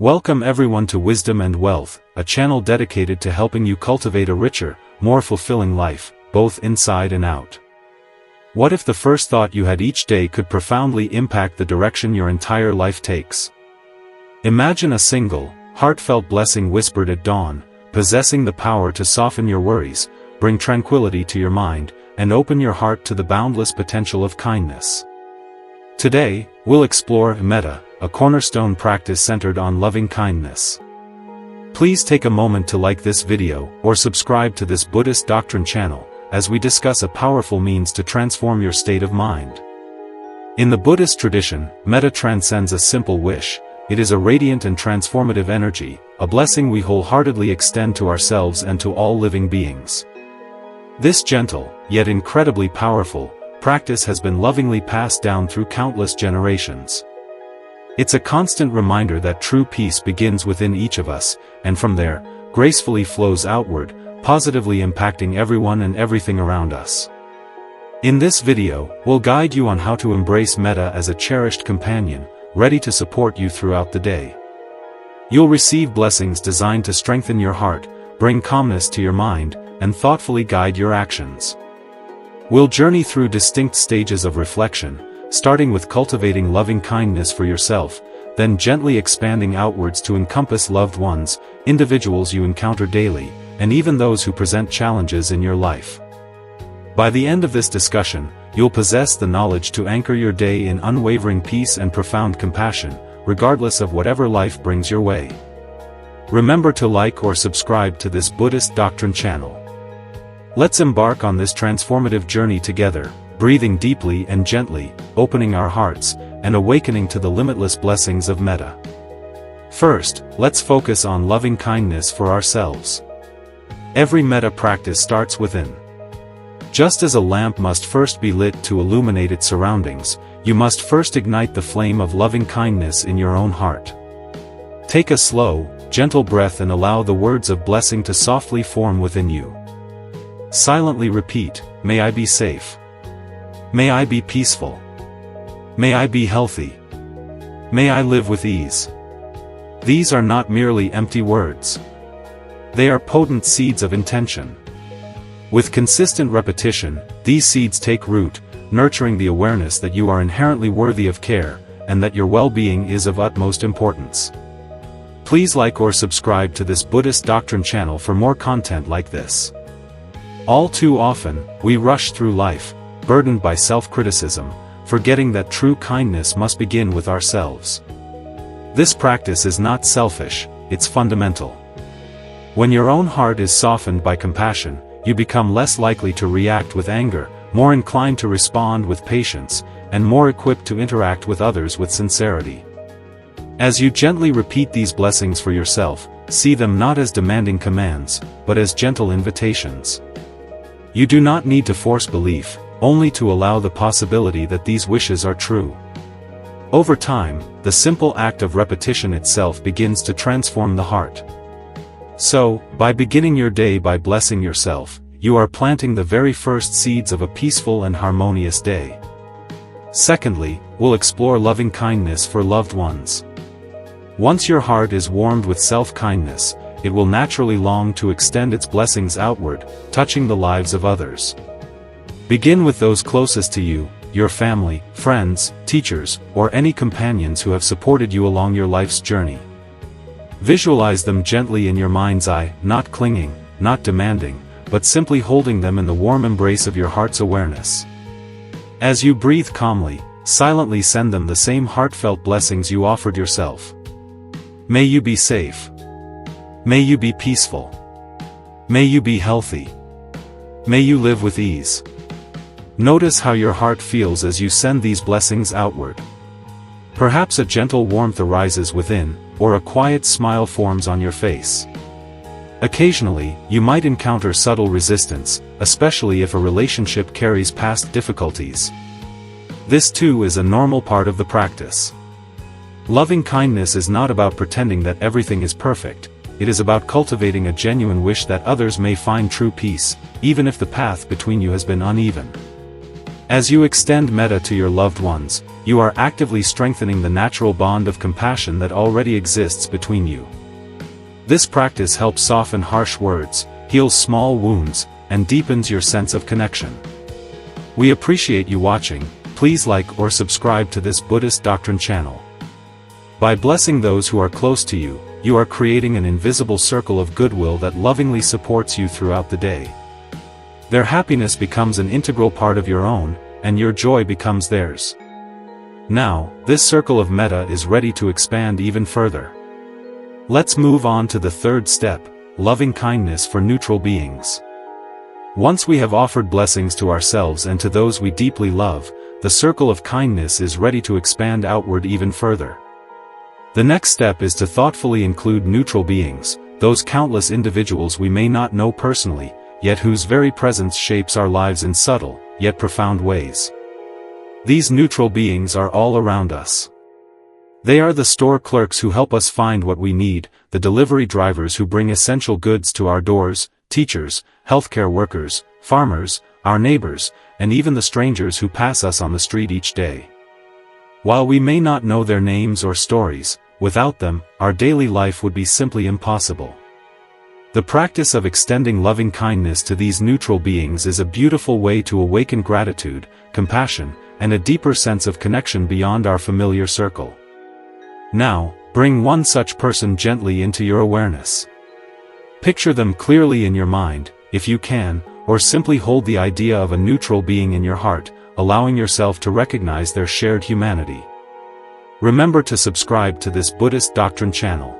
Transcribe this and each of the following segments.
Welcome everyone to Wisdom and Wealth, a channel dedicated to helping you cultivate a richer, more fulfilling life, both inside and out. What if the first thought you had each day could profoundly impact the direction your entire life takes? Imagine a single, heartfelt blessing whispered at dawn, possessing the power to soften your worries, bring tranquility to your mind, and open your heart to the boundless potential of kindness. Today, we'll explore Metta, a cornerstone practice centered on loving kindness. Please take a moment to like this video or subscribe to this Buddhist doctrine channel, as we discuss a powerful means to transform your state of mind. In the Buddhist tradition, Metta transcends a simple wish. It is a radiant and transformative energy, a blessing we wholeheartedly extend to ourselves and to all living beings. This gentle, yet incredibly powerful, practice has been lovingly passed down through countless generations. It's a constant reminder that true peace begins within each of us, and from there, gracefully flows outward, positively impacting everyone and everything around us. In this video, we'll guide you on how to embrace Metta as a cherished companion, ready to support you throughout the day. You'll receive blessings designed to strengthen your heart, bring calmness to your mind, and thoughtfully guide your actions. We'll journey through distinct stages of reflection, starting with cultivating loving kindness for yourself, then gently expanding outwards to encompass loved ones, individuals you encounter daily, and even those who present challenges in your life. By the end of this discussion, you'll possess the knowledge to anchor your day in unwavering peace and profound compassion, regardless of whatever life brings your way. Remember to like or subscribe to this Buddhist doctrine channel. Let's embark on this transformative journey together, breathing deeply and gently, opening our hearts, and awakening to the limitless blessings of Metta. First, let's focus on loving kindness for ourselves. Every Metta practice starts within. Just as a lamp must first be lit to illuminate its surroundings, you must first ignite the flame of loving kindness in your own heart. Take a slow, gentle breath and allow the words of blessing to softly form within you. Silently repeat, "May I be safe. May I be peaceful. May I be healthy. May I live with ease." These are not merely empty words. They are potent seeds of intention. With consistent repetition, these seeds take root, nurturing the awareness that you are inherently worthy of care, and that your well-being is of utmost importance. Please like or subscribe to this Buddhist doctrine channel for more content like this. All too often, we rush through life, burdened by self-criticism, forgetting that true kindness must begin with ourselves. This practice is not selfish, it's fundamental. When your own heart is softened by compassion, you become less likely to react with anger, more inclined to respond with patience, and more equipped to interact with others with sincerity. As you gently repeat these blessings for yourself, see them not as demanding commands, but as gentle invitations. You do not need to force belief, only to allow the possibility that these wishes are true. Over time, the simple act of repetition itself begins to transform the heart. So, by beginning your day by blessing yourself, you are planting the very first seeds of a peaceful and harmonious day. Secondly, we'll explore loving kindness for loved ones. Once your heart is warmed with self-kindness, it will naturally long to extend its blessings outward, touching the lives of others. Begin with those closest to you, your family, friends, teachers, or any companions who have supported you along your life's journey. Visualize them gently in your mind's eye, not clinging, not demanding, but simply holding them in the warm embrace of your heart's awareness. As you breathe calmly, silently send them the same heartfelt blessings you offered yourself. May you be safe. May you be peaceful. May you be healthy. May you live with ease. Notice how your heart feels as you send these blessings outward. Perhaps a gentle warmth arises within, or a quiet smile forms on your face. Occasionally, you might encounter subtle resistance, especially if a relationship carries past difficulties. This too is a normal part of the practice. Loving kindness is not about pretending that everything is perfect. It is about cultivating a genuine wish that others may find true peace, even if the path between you has been uneven. As you extend Metta to your loved ones, you are actively strengthening the natural bond of compassion that already exists between you. This practice helps soften harsh words, heals small wounds, and deepens your sense of connection. We appreciate you watching. Please like or subscribe to this Buddhist doctrine channel. By blessing those who are close to you, you are creating an invisible circle of goodwill that lovingly supports you throughout the day. Their happiness becomes an integral part of your own, and your joy becomes theirs. Now, this circle of metta is ready to expand even further. Let's move on to the third step, loving kindness for neutral beings. Once we have offered blessings to ourselves and to those we deeply love, the circle of kindness is ready to expand outward even further. The next step is to thoughtfully include neutral beings, those countless individuals we may not know personally, yet whose very presence shapes our lives in subtle, yet profound ways. These neutral beings are all around us. They are the store clerks who help us find what we need, the delivery drivers who bring essential goods to our doors, teachers, healthcare workers, farmers, our neighbors, and even the strangers who pass us on the street each day. While we may not know their names or stories, without them, our daily life would be simply impossible. The practice of extending loving kindness to these neutral beings is a beautiful way to awaken gratitude, compassion, and a deeper sense of connection beyond our familiar circle. Now, bring one such person gently into your awareness. Picture them clearly in your mind, if you can, or simply hold the idea of a neutral being in your heart, allowing yourself to recognize their shared humanity. Remember to subscribe to this Buddhist doctrine channel.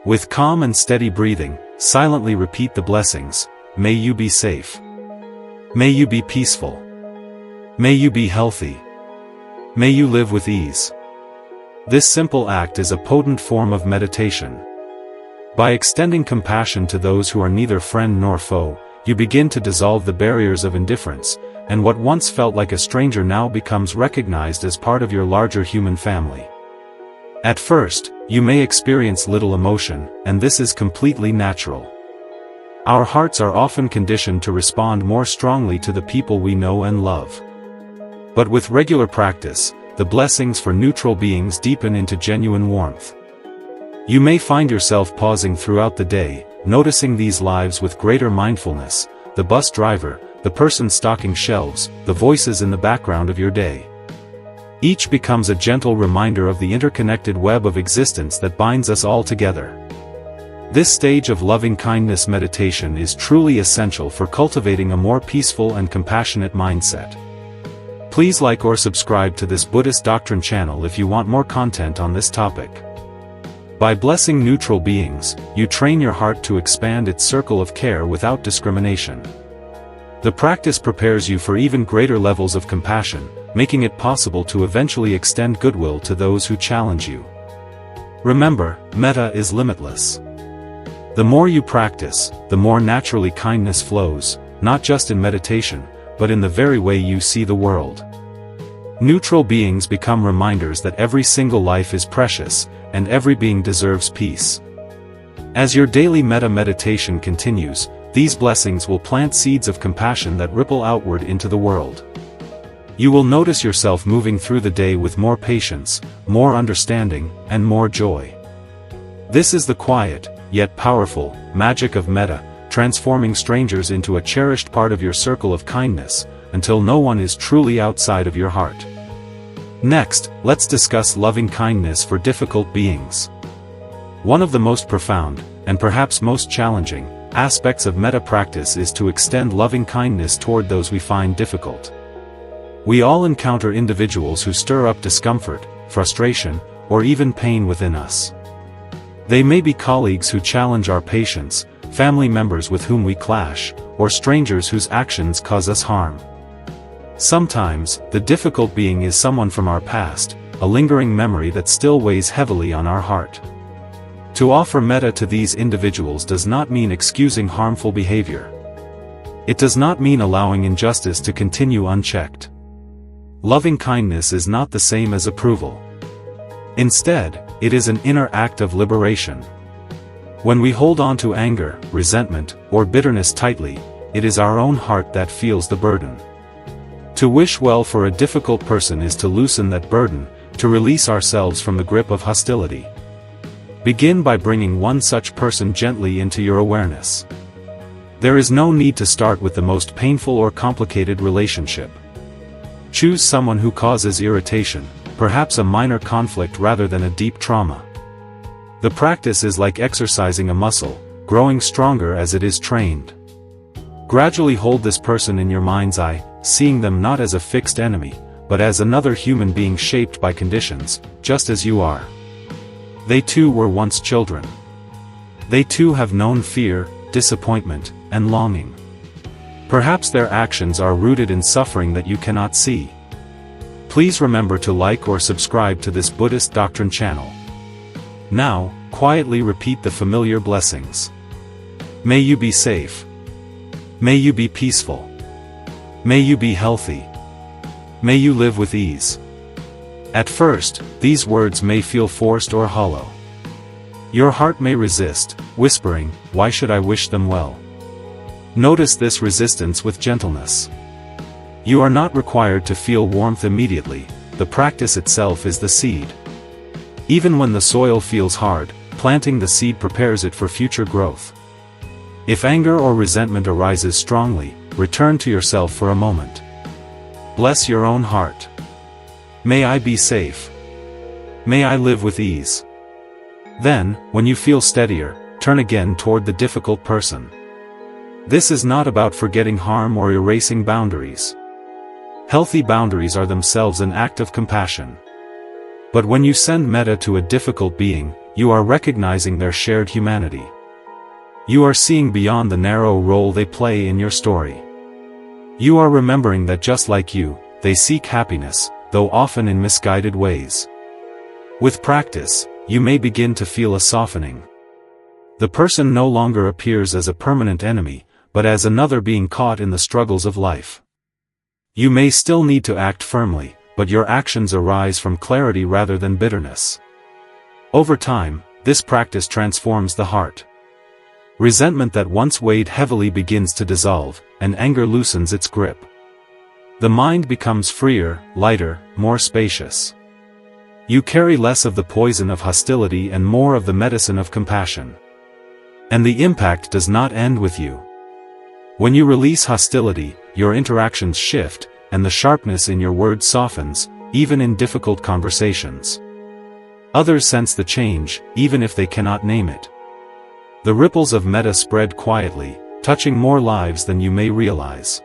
With calm and steady breathing, silently repeat the blessings. May you be safe. May you be peaceful. May you be healthy. May you live with ease. This simple act is a potent form of meditation. By extending compassion to those who are neither friend nor foe, you begin to dissolve the barriers of indifference, and what once felt like a stranger now becomes recognized as part of your larger human family. At first, you may experience little emotion, and this is completely natural. Our hearts are often conditioned to respond more strongly to the people we know and love. But with regular practice, the blessings for neutral beings deepen into genuine warmth. You may find yourself pausing throughout the day, noticing these lives with greater mindfulness, the bus driver, the person stocking shelves, the voices in the background of your day. Each becomes a gentle reminder of the interconnected web of existence that binds us all together. This stage of loving-kindness meditation is truly essential for cultivating a more peaceful and compassionate mindset. Please like or subscribe to this Buddhist doctrine channel if you want more content on this topic. By blessing neutral beings, you train your heart to expand its circle of care without discrimination. The practice prepares you for even greater levels of compassion, making it possible to eventually extend goodwill to those who challenge you. Remember, metta is limitless. The more you practice, the more naturally kindness flows, not just in meditation, but in the very way you see the world. Neutral beings become reminders that every single life is precious, and every being deserves peace. As your daily metta meditation continues, these blessings will plant seeds of compassion that ripple outward into the world. You will notice yourself moving through the day with more patience, more understanding, and more joy. This is the quiet, yet powerful, magic of metta, transforming strangers into a cherished part of your circle of kindness, until no one is truly outside of your heart. Next, let's discuss loving kindness for difficult beings. One of the most profound, and perhaps most challenging, aspects of metta practice is to extend loving kindness toward those we find difficult. We all encounter individuals who stir up discomfort, frustration, or even pain within us. They may be colleagues who challenge our patience, family members with whom we clash, or strangers whose actions cause us harm. Sometimes, the difficult being is someone from our past, a lingering memory that still weighs heavily on our heart. To offer metta to these individuals does not mean excusing harmful behavior. It does not mean allowing injustice to continue unchecked. Loving kindness is not the same as approval. Instead, it is an inner act of liberation. When we hold on to anger, resentment, or bitterness tightly, it is our own heart that feels the burden. To wish well for a difficult person is to loosen that burden, to release ourselves from the grip of hostility. Begin by bringing one such person gently into your awareness. There is no need to start with the most painful or complicated relationship. Choose someone who causes irritation, perhaps a minor conflict rather than a deep trauma. The practice is like exercising a muscle, growing stronger as it is trained. Gradually hold this person in your mind's eye, seeing them not as a fixed enemy, but as another human being shaped by conditions, just as you are. They too were once children. They too have known fear, disappointment, and longing. Perhaps their actions are rooted in suffering that you cannot see. Please remember to like or subscribe to this Buddhist doctrine channel. Now, quietly repeat the familiar blessings. May you be safe. May you be peaceful. May you be healthy. May you live with ease. At first, these words may feel forced or hollow. Your heart may resist, whispering, "Why should I wish them well?" Notice this resistance with gentleness. You are not required to feel warmth immediately, the practice itself is the seed. Even when the soil feels hard, planting the seed prepares it for future growth. If anger or resentment arises strongly, return to yourself for a moment. Bless your own heart. May I be safe. May I live with ease. Then, when you feel steadier, turn again toward the difficult person. This is not about forgetting harm or erasing boundaries. Healthy boundaries are themselves an act of compassion. But when you send metta to a difficult being, you are recognizing their shared humanity. You are seeing beyond the narrow role they play in your story. You are remembering that just like you, they seek happiness, though often in misguided ways. With practice, you may begin to feel a softening. The person no longer appears as a permanent enemy, but as another being caught in the struggles of life. You may still need to act firmly, but your actions arise from clarity rather than bitterness. Over time, this practice transforms the heart. Resentment that once weighed heavily begins to dissolve, and anger loosens its grip. The mind becomes freer, lighter, more spacious. You carry less of the poison of hostility and more of the medicine of compassion. And the impact does not end with you. When you release hostility, your interactions shift, and the sharpness in your words softens, even in difficult conversations. Others sense the change, even if they cannot name it. The ripples of metta spread quietly, touching more lives than you may realize.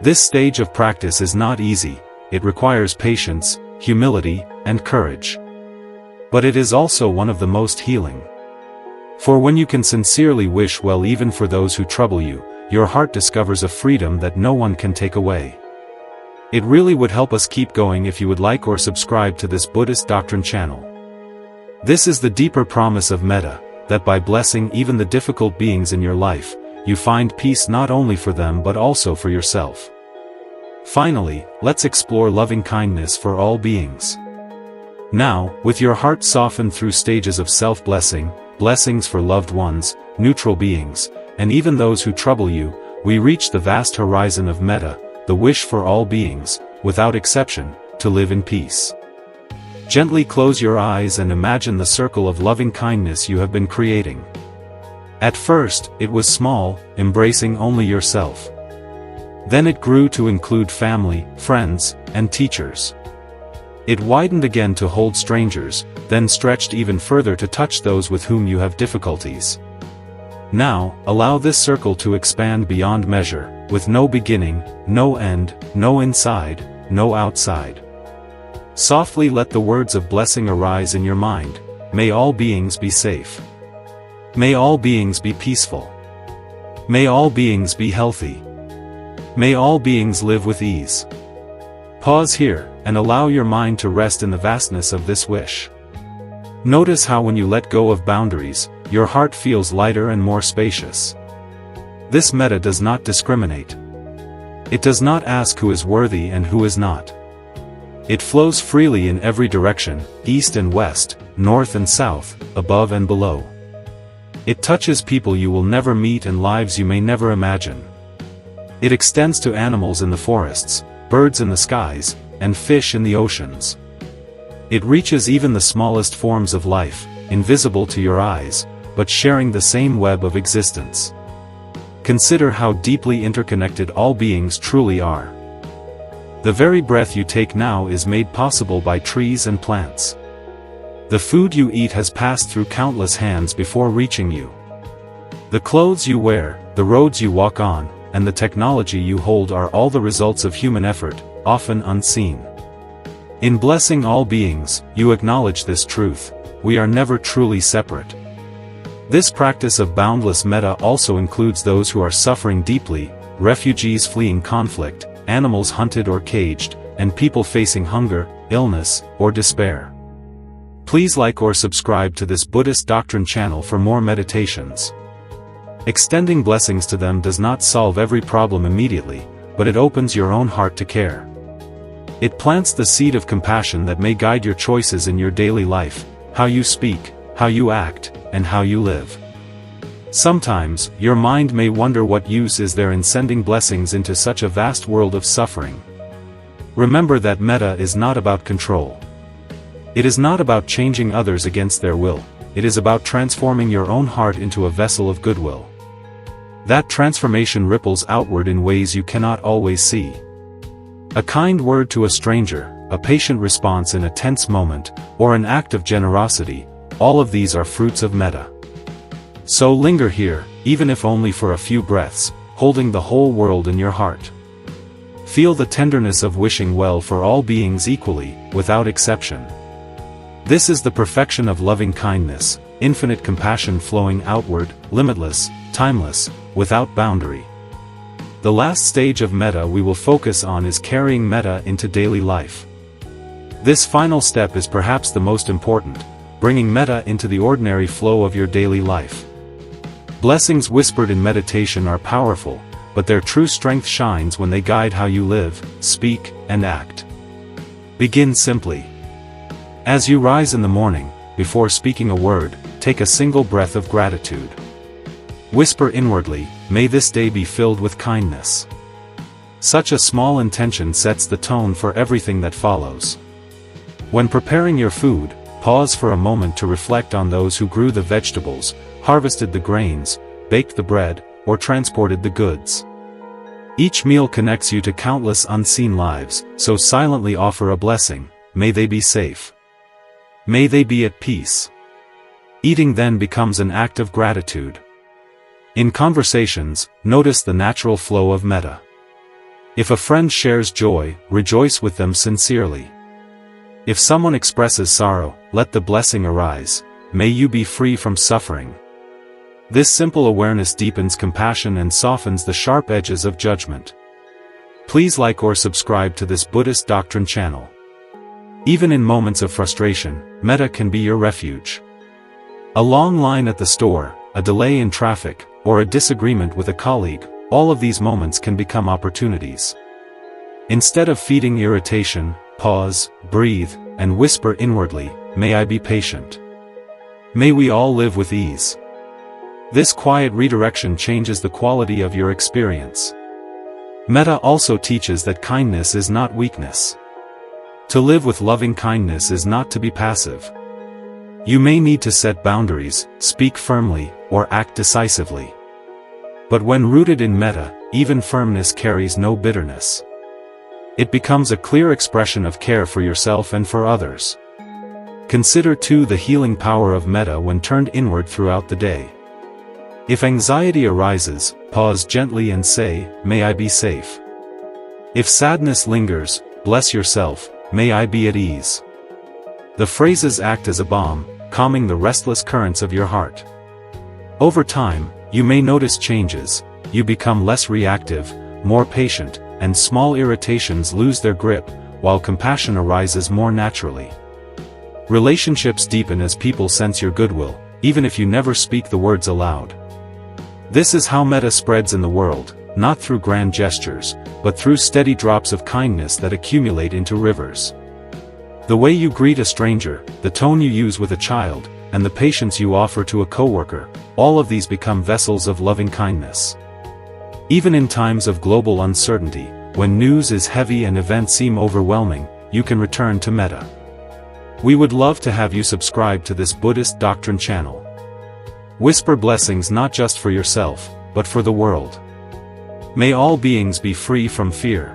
This stage of practice is not easy, it requires patience, humility, and courage. But it is also one of the most healing. For when you can sincerely wish well even for those who trouble you, your heart discovers a freedom that no one can take away. It really would help us keep going if you would like or subscribe to this Buddhist doctrine channel. This is the deeper promise of metta, that by blessing even the difficult beings in your life, you find peace not only for them but also for yourself. Finally, let's explore loving kindness for all beings. Now, with your heart softened through stages of self-blessing, blessings for loved ones, neutral beings, and even those who trouble you, we reach the vast horizon of metta, the wish for all beings, without exception, to live in peace. Gently close your eyes and imagine the circle of loving kindness you have been creating. At first, it was small, embracing only yourself. Then it grew to include family, friends, and teachers. It widened again to hold strangers, then stretched even further to touch those with whom you have difficulties. Now, allow this circle to expand beyond measure, with no beginning, no end, no inside, no outside. Softly let the words of blessing arise in your mind. May all beings be safe. May all beings be peaceful. May all beings be healthy. May all beings live with ease. Pause here, and allow your mind to rest in the vastness of this wish. Notice how when you let go of boundaries, your heart feels lighter and more spacious. This metta does not discriminate. It does not ask who is worthy and who is not. It flows freely in every direction, east and west, north and south, above and below. It touches people you will never meet and lives you may never imagine. It extends to animals in the forests, birds in the skies, and fish in the oceans. It reaches even the smallest forms of life, invisible to your eyes, but sharing the same web of existence. Consider how deeply interconnected all beings truly are. The very breath you take now is made possible by trees and plants. The food you eat has passed through countless hands before reaching you. The clothes you wear, the roads you walk on, and the technology you hold are all the results of human effort, often unseen. In blessing all beings, you acknowledge this truth: we are never truly separate. This practice of boundless metta also includes those who are suffering deeply, refugees fleeing conflict, animals hunted or caged, and people facing hunger, illness, or despair. Please like or subscribe to this Buddhist doctrine channel for more meditations. Extending blessings to them does not solve every problem immediately, but it opens your own heart to care. It plants the seed of compassion that may guide your choices in your daily life, how you speak, how you act, and how you live. Sometimes, your mind may wonder what use is there in sending blessings into such a vast world of suffering. Remember that metta is not about control. It is not about changing others against their will. It is about transforming your own heart into a vessel of goodwill. That transformation ripples outward in ways you cannot always see. A kind word to a stranger, a patient response in a tense moment, or an act of generosity, all of these are fruits of metta. So linger here, even if only for a few breaths, holding the whole world in your heart. Feel the tenderness of wishing well for all beings equally, without exception. This is the perfection of loving kindness, infinite compassion flowing outward, limitless, timeless, without boundary. The last stage of metta we will focus on is carrying metta into daily life. This final step is perhaps the most important, bringing metta into the ordinary flow of your daily life. Blessings whispered in meditation are powerful, but their true strength shines when they guide how you live, speak, and act. Begin simply. As you rise in the morning, before speaking a word, take a single breath of gratitude. Whisper inwardly, "May this day be filled with kindness." Such a small intention sets the tone for everything that follows. When preparing your food, pause for a moment to reflect on those who grew the vegetables, harvested the grains, baked the bread, or transported the goods. Each meal connects you to countless unseen lives, so silently offer a blessing: may they be safe. May they be at peace. Eating then becomes an act of gratitude. In conversations, notice the natural flow of metta. If a friend shares joy, rejoice with them sincerely. If someone expresses sorrow, let the blessing arise: may you be free from suffering. This simple awareness deepens compassion and softens the sharp edges of judgment. Please like or subscribe to this Buddhist doctrine channel. Even in moments of frustration, metta can be your refuge. A long line at the store, a delay in traffic, or a disagreement with a colleague, all of these moments can become opportunities. Instead of feeding irritation, pause, breathe, and whisper inwardly, "May I be patient. May we all live with ease." This quiet redirection changes the quality of your experience. Metta also teaches that kindness is not weakness. To live with loving kindness is not to be passive. You may need to set boundaries, speak firmly, or act decisively. But when rooted in metta, even firmness carries no bitterness. It becomes a clear expression of care for yourself and for others. Consider too the healing power of metta when turned inward throughout the day. If anxiety arises, pause gently and say, "May I be safe." If sadness lingers, bless yourself, "May I be at ease." The phrases act as a balm, calming the restless currents of your heart. Over time, you may notice changes. You become less reactive, more patient, and small irritations lose their grip, while compassion arises more naturally. Relationships deepen as people sense your goodwill, even if you never speak the words aloud. This is how metta spreads in the world, not through grand gestures, but through steady drops of kindness that accumulate into rivers. The way you greet a stranger, the tone you use with a child, and the patience you offer to a coworker, all of these become vessels of loving kindness. Even in times of global uncertainty, when news is heavy and events seem overwhelming, you can return to Metta. We would love to have you subscribe to this Buddhist doctrine channel. Whisper blessings not just for yourself, but for the world. May all beings be free from fear.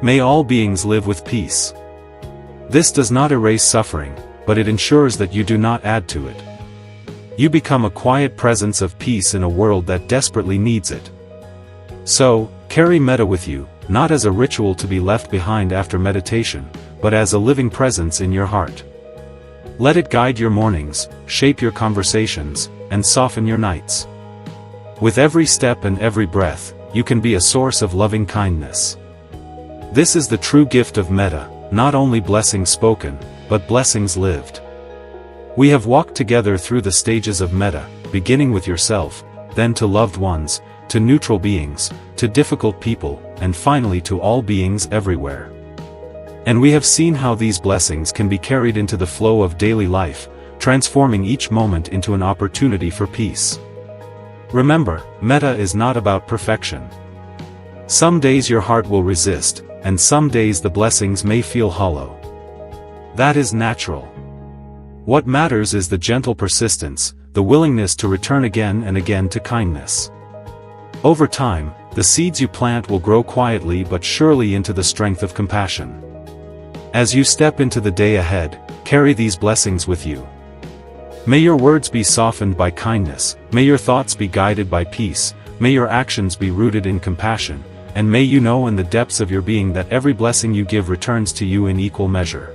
May all beings live with peace. This does not erase suffering, but it ensures that you do not add to it. You become a quiet presence of peace in a world that desperately needs it. So, carry Metta with you, not as a ritual to be left behind after meditation, but as a living presence in your heart. Let it guide your mornings, shape your conversations, and soften your nights. With every step and every breath, you can be a source of loving kindness. This is the true gift of Metta, not only blessings spoken, but blessings lived. We have walked together through the stages of Metta, beginning with yourself, then to loved ones, to neutral beings, to difficult people, and finally to all beings everywhere. And we have seen how these blessings can be carried into the flow of daily life, transforming each moment into an opportunity for peace. Remember, Metta is not about perfection. Some days your heart will resist, and some days the blessings may feel hollow. That is natural. What matters is the gentle persistence, the willingness to return again and again to kindness. Over time, the seeds you plant will grow quietly but surely into the strength of compassion. As you step into the day ahead, carry these blessings with you. May your words be softened by kindness, may your thoughts be guided by peace, may your actions be rooted in compassion, and may you know in the depths of your being that every blessing you give returns to you in equal measure.